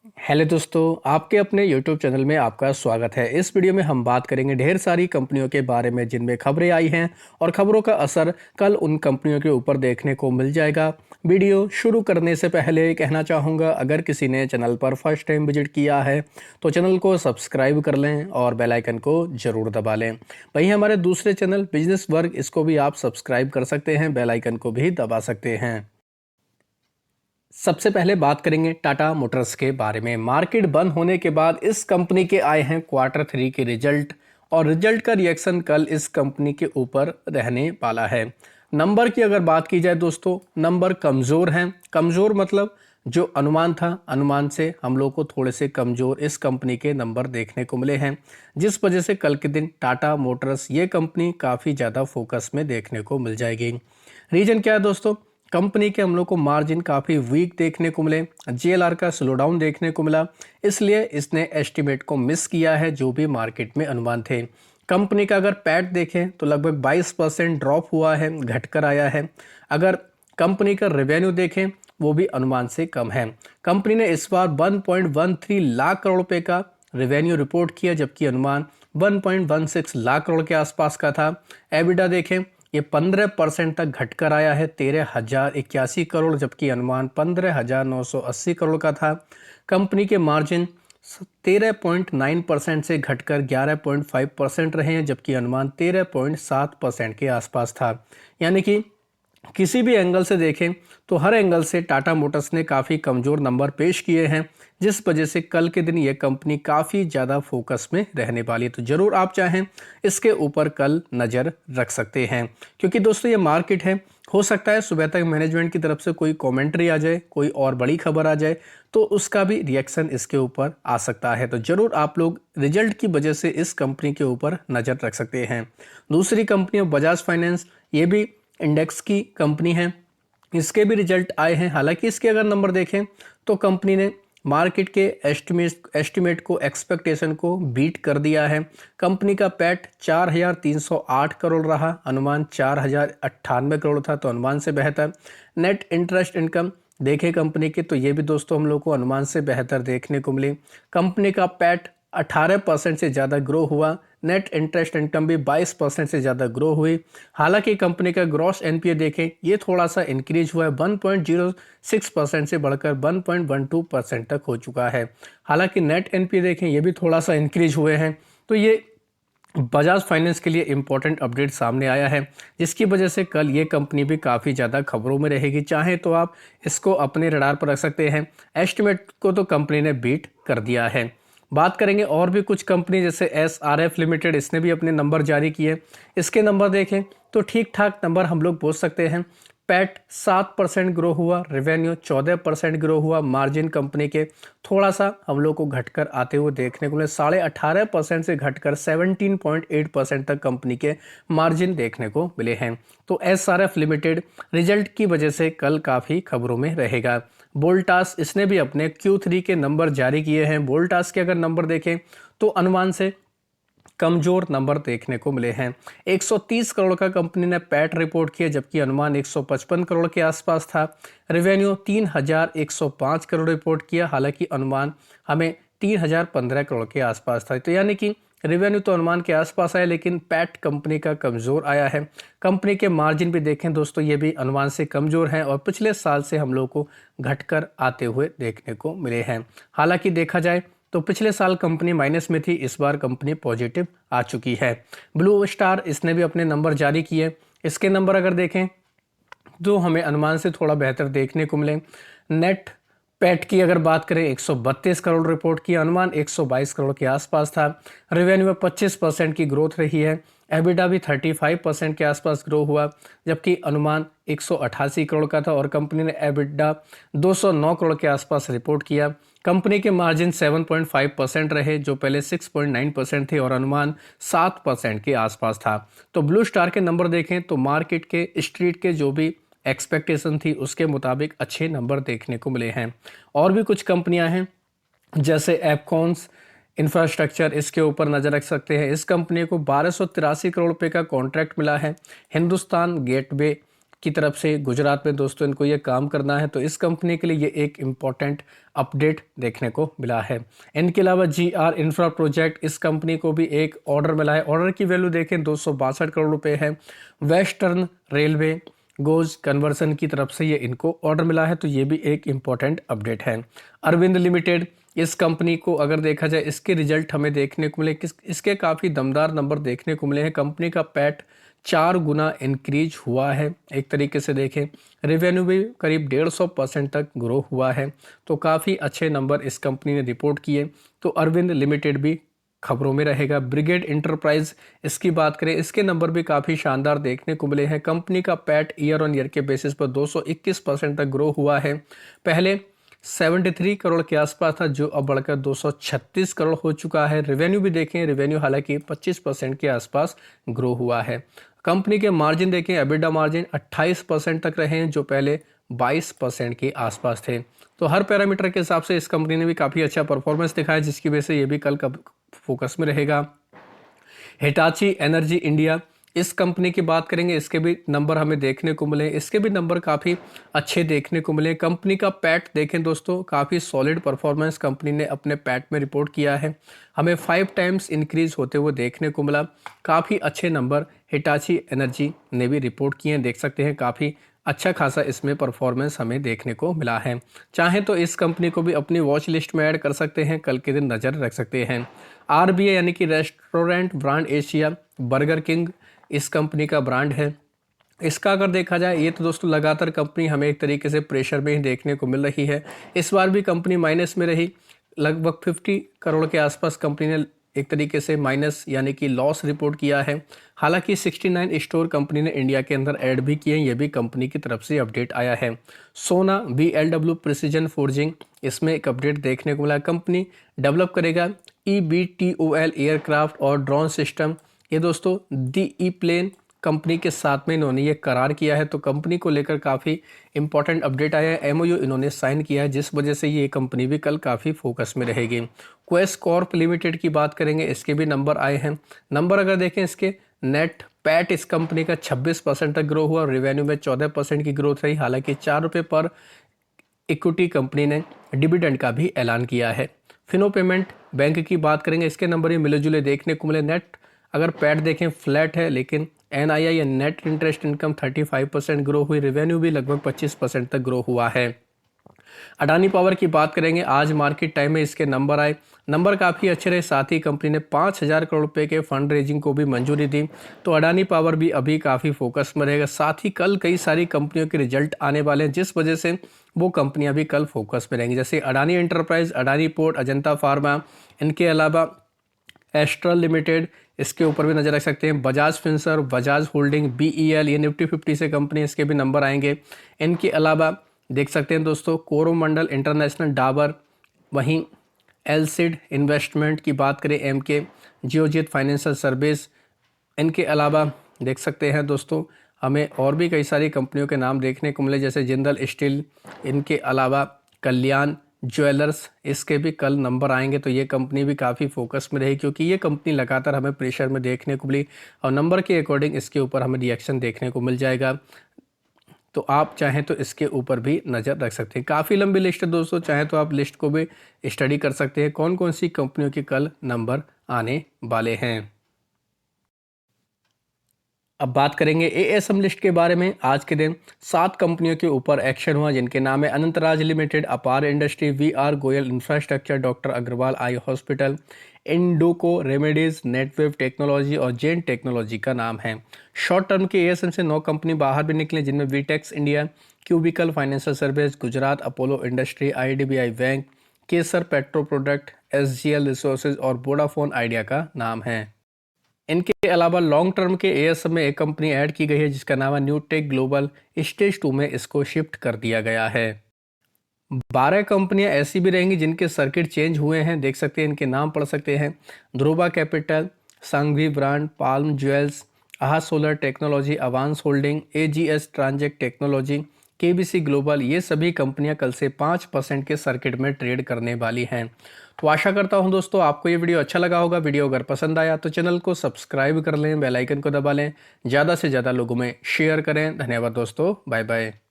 Hello दोस्तों, आपके अपने यूट्यूब चैनल में आपका स्वागत है। इस वीडियो में हम बात करेंगे ढेर सारी कंपनियों के बारे में जिनमें खबरें आई हैं और खबरों का असर कल उन कंपनियों के ऊपर देखने को मिल जाएगा। वीडियो शुरू करने से पहले कहना चाहूँगा, अगर किसी ने चैनल पर फर्स्ट टाइम विजिट किया है तो चैनल को सब्सक्राइब कर लें और बेल आइकन को ज़रूर दबा लें। वहीं हमारे दूसरे चैनल बिजनेस वर्ग, इसको भी आप सब्सक्राइब कर सकते हैं, बेल आइकन को भी दबा सकते हैं। सबसे पहले बात करेंगे टाटा मोटर्स के बारे में। मार्केट बंद होने के बाद इस कंपनी के आए हैं क्वार्टर 3 के रिजल्ट, और रिजल्ट का रिएक्शन कल इस कंपनी के ऊपर रहने वाला है। नंबर की अगर बात की जाए दोस्तों, नंबर कमज़ोर हैं। कमज़ोर मतलब जो अनुमान था, अनुमान से हम लोग को थोड़े से कमज़ोर इस कंपनी के नंबर देखने को मिले हैं, जिस वजह से कल के दिन टाटा मोटर्स ये कंपनी काफ़ी ज़्यादा फोकस में देखने को मिल जाएगी। रीज़न क्या है दोस्तों? कंपनी के हम लोग को मार्जिन काफ़ी वीक देखने को मिले, जेएलआर का स्लो डाउन देखने को मिला, इसलिए इसने एस्टिमेट को मिस किया है जो भी मार्केट में अनुमान थे। कंपनी का अगर पैट देखें तो लगभग 22% ड्रॉप हुआ है, घटकर आया है। अगर कंपनी का रेवेन्यू देखें, वो भी अनुमान से कम है। कंपनी ने इस बार 1.13 लाख करोड़ रुपए का रेवेन्यू रिपोर्ट किया, जबकि अनुमान 1.16 लाख करोड़ के आसपास का था। एबिटा देखें, ये 15% तक घटकर आया है, 13,081 करोड़, जबकि अनुमान 15,980 करोड़ का था। कंपनी के मार्जिन 13.9% से घटकर 11.5% रहे हैं, जबकि अनुमान 13.7% के आसपास था। यानी कि किसी भी एंगल से देखें तो हर एंगल से टाटा मोटर्स ने काफ़ी कमज़ोर नंबर पेश किए हैं, जिस वजह से कल के दिन ये कंपनी काफ़ी ज़्यादा फोकस में रहने वाली है। तो ज़रूर आप चाहें इसके ऊपर कल नज़र रख सकते हैं, क्योंकि दोस्तों ये मार्केट है, हो सकता है सुबह तक मैनेजमेंट की तरफ से कोई कमेंट्री आ जाए, कोई और बड़ी खबर आ जाए, तो उसका भी रिएक्शन इसके ऊपर आ सकता है। तो ज़रूर आप लोग रिजल्ट की वजह से इस कंपनी के ऊपर नज़र रख सकते हैं। दूसरी कंपनी बजाज फाइनेंस, ये भी इंडेक्स की कंपनी है, इसके भी रिजल्ट आए हैं। हालांकि इसके अगर नंबर देखें तो कंपनी ने मार्केट के एस्टिमेट को, एक्सपेक्टेशन को बीट कर दिया है। कंपनी का पैट 4,308 करोड़ रहा, अनुमान 4,098 करोड़ था, तो अनुमान से बेहतर। नेट इंटरेस्ट इनकम देखें कंपनी के, तो ये भी दोस्तों हम लोग को अनुमान से बेहतर देखने को मिली। कंपनी का पैट 18% से ज़्यादा ग्रो हुआ, नेट इंटरेस्ट इनकम भी 22% से ज़्यादा ग्रो हुई। हालांकि कंपनी का ग्रॉस एनपीए देखें, ये थोड़ा सा इंक्रीज हुआ है, 1.06% से बढ़कर 1.12% तक हो चुका है। हालांकि नेट एनपीए देखें, ये भी थोड़ा सा इंक्रीज हुए हैं। तो ये बजाज फाइनेंस के लिए इंपॉर्टेंट अपडेट सामने आया है, जिसकी वजह से कल ये कंपनी भी काफ़ी ज़्यादा खबरों में रहेगी। चाहे तो आप इसको अपने रडार पर रख सकते हैं। एस्टिमेट को तो कंपनी ने बीट कर दिया है। बात करेंगे और भी कुछ कंपनी, जैसे एसआरएफ लिमिटेड, इसने भी अपने नंबर जारी किए। इसके नंबर देखें तो ठीक ठाक नंबर हम लोग बोल सकते हैं। पैट 7% ग्रो हुआ, रेवेन्यू 14% ग्रो हुआ, मार्जिन कंपनी के थोड़ा सा हम लोग को घटकर आते हुए देखने को मिले, 18.5% से घटकर 17.8% तक कंपनी के मार्जिन देखने को मिले हैं। तो एसआरएफ लिमिटेड रिजल्ट की वजह से कल काफ़ी खबरों में रहेगा। वोल्टास, इसने भी अपने Q3 के नंबर जारी किए हैं। वोल्टास के अगर नंबर देखें तो अनुमान से कमजोर नंबर देखने को मिले हैं। 130 करोड़ का कंपनी ने पैट रिपोर्ट किया, जबकि अनुमान 155 करोड़ के आसपास था। रेवेन्यू 3,105 करोड़ रिपोर्ट किया, हालांकि अनुमान हमें 3,015 करोड़ के आसपास था। तो यानी कि रेवेन्यू तो अनुमान के आसपास आया, लेकिन पैट कंपनी का कमज़ोर आया है। कंपनी के मार्जिन भी देखें दोस्तों, ये भी अनुमान से कमज़ोर हैं और पिछले साल से हम लोग को घटकर आते हुए देखने को मिले हैं। हालांकि देखा जाए तो पिछले साल कंपनी माइनस में थी, इस बार कंपनी पॉजिटिव आ चुकी है। ब्लू स्टार, इसने भी अपने नंबर जारी किए। इसके नंबर अगर देखें तो हमें अनुमान से थोड़ा बेहतर देखने को मिले। नेट पैट की अगर बात करें, 132 करोड़ रिपोर्ट की, अनुमान 122 करोड़ के आसपास था। रेवेन्यू में 25% की ग्रोथ रही है। एबिटा भी 35% के आसपास ग्रो हुआ, जबकि अनुमान 188 करोड़ का था, और कंपनी ने एबिटा 209 करोड़ के आसपास रिपोर्ट किया। कंपनी के मार्जिन 7.5% रहे, जो पहले 6.9% थे, और अनुमान 7% के आसपास था। तो ब्लू स्टार के नंबर देखें तो मार्केट के, स्ट्रीट के जो भी एक्सपेक्टेशन थी उसके मुताबिक अच्छे नंबर देखने को मिले हैं। और भी कुछ कंपनियां हैं, जैसे एपकॉन्स इंफ्रास्ट्रक्चर, इसके ऊपर नज़र रख सकते हैं। इस कंपनी को 1283 करोड़ रुपए का कॉन्ट्रैक्ट मिला है। हिंदुस्तान गेटवे की तरफ से गुजरात में दोस्तों इनको ये काम करना है, तो इस कंपनी के लिए ये एक इम्पॉर्टेंट अपडेट देखने को मिला है। इनके अलावा GR इंफ्रा प्रोजेक्ट, इस कंपनी को भी एक ऑर्डर मिला है। ऑर्डर की वैल्यू देखें 262 करोड़ रुपए है। वेस्टर्न रेलवे गोज कन्वर्सन की तरफ से ये इनको ऑर्डर मिला है, तो ये भी एक इम्पॉर्टेंट अपडेट है। अरविंद लिमिटेड, इस कंपनी को अगर देखा जाए इसके रिजल्ट हमें देखने को मिले, इसके काफ़ी दमदार नंबर देखने को मिले हैं। कंपनी का पैट 4 गुना इंक्रीज हुआ है। एक तरीके से देखें रेवेन्यू भी करीब 150% तक ग्रो हुआ है, तो काफ़ी अच्छे नंबर इस कंपनी ने रिपोर्ट किए। तो अरविंद लिमिटेड भी खबरों में रहेगा। ब्रिगेड इंटरप्राइज, इसकी बात करें इसके नंबर भी काफ़ी शानदार देखने को मिले हैं। कंपनी का पैट ईयर ऑन ईयर के बेसिस पर 221% तक ग्रो हुआ है। पहले 73 करोड़ के आसपास था, जो अब बढ़कर 236 करोड़ हो चुका है। रेवेन्यू भी देखें, रेवेन्यू हालांकि 25% के आसपास ग्रो हुआ है। कंपनी के मार्जिन देखें, एबिडा मार्जिन 28% तक रहे हैं, जो पहले 22% के आसपास थे। तो हर पैरामीटर के हिसाब से इस कंपनी ने भी काफ़ी अच्छा परफॉर्मेंस दिखाया, जिसकी वजह से ये भी कल फोकस में रहेगा। हिटाची एनर्जी इंडिया, इस कंपनी की बात करेंगे, इसके भी नंबर हमें देखने को मिले, इसके भी नंबर काफ़ी अच्छे देखने को मिले। कंपनी का पैट देखें दोस्तों, काफ़ी सॉलिड परफॉर्मेंस कंपनी ने अपने पैट में रिपोर्ट किया है। हमें 5 टाइम्स इंक्रीज होते हुए देखने को मिला। काफ़ी अच्छे नंबर हिटाची एनर्जी ने भी रिपोर्ट किए हैं, देख सकते हैं काफ़ी अच्छा खासा इसमें परफॉर्मेंस हमें देखने को मिला है। चाहें तो इस कंपनी को भी अपनी वॉच लिस्ट में ऐड कर सकते हैं, कल के दिन नज़र रख सकते हैं। RBA यानी कि restaurant brand Asia, burger king इस कंपनी का ब्रांड है। इसका अगर देखा जाए, ये तो दोस्तों लगातार कंपनी हमें एक तरीके से प्रेशर में ही देखने को मिल रही है। इस बार भी कंपनी माइनस में रही, लगभग 50 करोड़ के आसपास कंपनी ने एक तरीके से माइनस यानी कि लॉस रिपोर्ट किया है। हालांकि 69 स्टोर कंपनी ने इंडिया के अंदर ऐड भी किए हैं, ये भी कंपनी की तरफ से अपडेट आया है। सोना BLW प्रिसीजन फोर्जिंग, इसमें एक अपडेट देखने को मिला। कंपनी डेवलप करेगा eVTOL एयरक्राफ्ट और ड्रोन सिस्टम। ये दोस्तों DE प्लेन कंपनी के साथ में इन्होंने ये करार किया है, तो कंपनी को लेकर काफ़ी इंपॉर्टेंट अपडेट आया है। MOU इन्होंने साइन किया है, जिस वजह से ये कंपनी भी कल काफ़ी फोकस में रहेगी। क्वेस कॉर्प लिमिटेड की बात करेंगे, इसके भी नंबर आए हैं। नंबर अगर देखें, इसके नेट पैट इस कंपनी का 26% तक ग्रो हुआ और रेवेन्यू में 14% की ग्रोथ रही। हालांकि 4 रुपये पर इक्विटी कंपनी ने डिविडेंड का भी ऐलान किया है। फिनो पेमेंट बैंक की बात करेंगे, इसके नंबर भी मिले जुले देखने को मिले। नेट अगर पैट देखें फ्लैट है, लेकिन NII या नेट इंटरेस्ट इनकम 35% ग्रो हुई। रेवेन्यू भी लगभग 25% तक ग्रो हुआ है। अडानी पावर की बात करेंगे, आज मार्केट टाइम में इसके नंबर आए, नंबर काफ़ी अच्छे रहे। साथ ही कंपनी ने 5000 करोड़ रुपए के फंड रेजिंग को भी मंजूरी दी, तो अडानी पावर भी अभी काफ़ी फोकस में रहेगा। साथ ही कल कई सारी कंपनियों के रिजल्ट आने वाले हैं, जिस वजह से वो कंपनियां भी कल फोकस में रहेंगी, जैसे Adani enterprise, Adani port, Ajanta pharma. इनके अलावा एस्ट्रल लिमिटेड, इसके ऊपर भी नजर रख सकते हैं। बजाज फिंसर, बजाज होल्डिंग, BEL, ये निफ्टी 50 से कंपनी, इसके भी नंबर आएंगे। इनके अलावा देख सकते हैं दोस्तों कोरोमंडल इंटरनेशनल, डाबर, वहीं एलसिड इन्वेस्टमेंट की बात करें, MK, जियोजीत फाइनेंशियल सर्विस। इनके अलावा देख सकते हैं दोस्तों हमें और भी कई सारी कंपनियों के नाम देखने को मिले, जैसे जिंदल स्टील। इनके अलावा कल्याण ज्वेलर्स, इसके भी कल नंबर आएंगे, तो ये कंपनी भी काफ़ी फोकस में रही, क्योंकि ये कंपनी लगातार हमें प्रेशर में देखने को मिली और नंबर के अकॉर्डिंग इसके ऊपर हमें रिएक्शन देखने को मिल जाएगा। तो आप चाहें तो इसके ऊपर भी नज़र रख सकते हैं। काफ़ी लंबी लिस्ट है दोस्तों, चाहें तो आप लिस्ट को भी स्टडी कर सकते हैं कौन कौन सी कंपनियों के कल नंबर आने वाले हैं। अब बात करेंगे ASM लिस्ट के बारे में। आज के दिन 7 कंपनियों के ऊपर एक्शन हुआ, जिनके नाम है Anantraj limited, Apar industry, VR Goyal infrastructure, doctor Agarwal eye hospital, Indoco remedies, Netweb technology और जेन टेक्नोलॉजी का नाम है। शॉर्ट टर्म के ASM से 9 कंपनी बाहर भी निकले, जिनमें Vitex India, cubical financial service, Gujarat Apollo industry, IDBI bank, Kesar petro product, SGL resources और वोडाफोन आइडिया का नाम है। इनके अलावा लॉन्ग टर्म के ASM में एक कंपनी ऐड की गई है, जिसका नाम है न्यूटेक ग्लोबल, स्टेज 2 में इसको शिफ्ट कर दिया गया है। 12 कंपनियां ऐसी भी रहेंगी जिनके सर्किट चेंज हुए हैं, देख सकते हैं, इनके नाम पढ़ सकते हैं। Dhruva capital, Sanghvi brand, palm jewels, Aaha solar technology, Avance holding, AGS transact technology, KBC global, ये सभी कंपनियां कल से 5% के सर्किट में ट्रेड करने वाली हैं। तो आशा करता हूं दोस्तों आपको ये वीडियो अच्छा लगा होगा। वीडियो अगर पसंद आया तो चैनल को सब्सक्राइब कर लें, बेल आइकन को दबा लें, ज़्यादा से ज़्यादा लोगों में शेयर करें। धन्यवाद दोस्तों, बाय बाय।